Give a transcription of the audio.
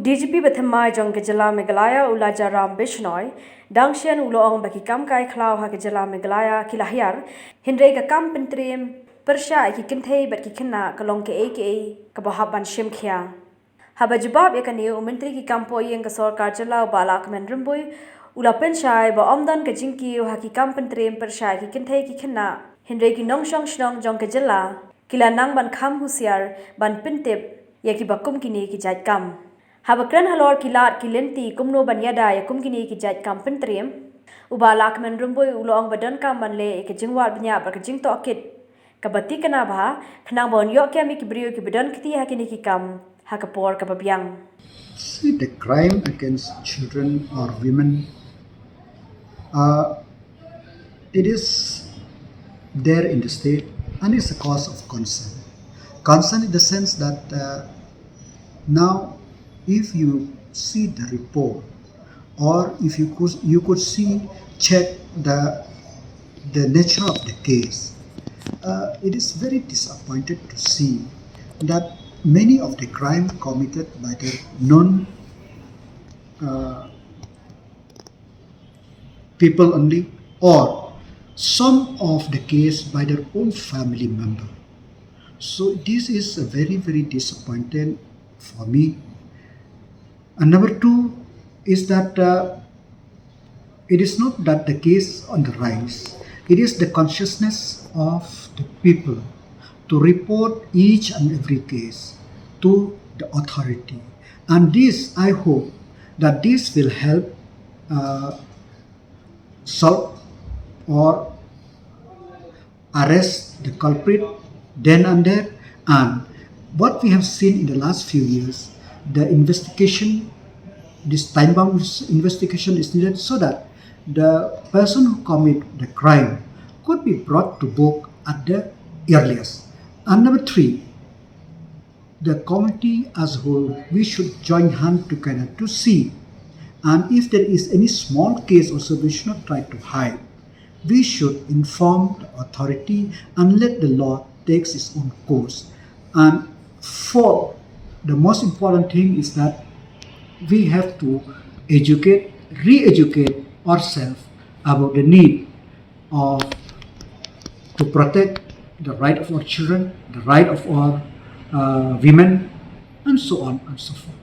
DGP Bathama Jong Gajala Megalaya Ulaja Ram Bishnoi, Dangshan Uloong Baki Kam Kai Klau Hakajala Megalaya Kilahyar, Hindrega Kam Pyntriem, Persha Kynthei but Khynnah Kalong aka Kabahaban Shim Habajibab Yakani Mentri ki Kampo Yang Sorkar Jala ba Lahkmen Ulapen Shai ba Omdan ka Jingkiew haki Kam Pyntriem Persha Kynthei Khynnah, Hindregi Nongshong Shnong Jong Gajala, Kila Nang ban Kham Husiar ban Pintip Yaki Bakum Kini ki Jait Kam. Habakran halor kilat kilenti kumno banyada ya kumkini ki jait Kam Pyntriem uba Lahkmen rumboy ulong badan kam manle ke jingwat banya bar ke jing to akit kabati kana ba khnang bon yok kya mi ki brio ki badan kiti hakini ki kam hakapor kababyang. See, the crime against children or women, it is there in the state and it's a cause of concern. Concern in the sense that now if you see the report or if you could check the nature of the case, it is very disappointed to see that many of the crime committed by the non people only or some of the case by their own family member. So this is a very, very disappointing for me. And number two is that it is not that the case on the rise, it is the consciousness of the people to report each and every case to the authority. And this, I hope that this will help solve or arrest the culprit then and there. And what we have seen in the last few years, the investigation, this time-bound investigation is needed so that the person who commit the crime could be brought to book at the earliest. And number three, the community as a whole, we should join hands together to see, and if there is any small case also, we should not try to hide. We should inform the authority and let the law takes its own course. And fourth, the most important thing is that we have to re-educate ourselves about the need to protect the right of our children, the right of our women, and so on and so forth.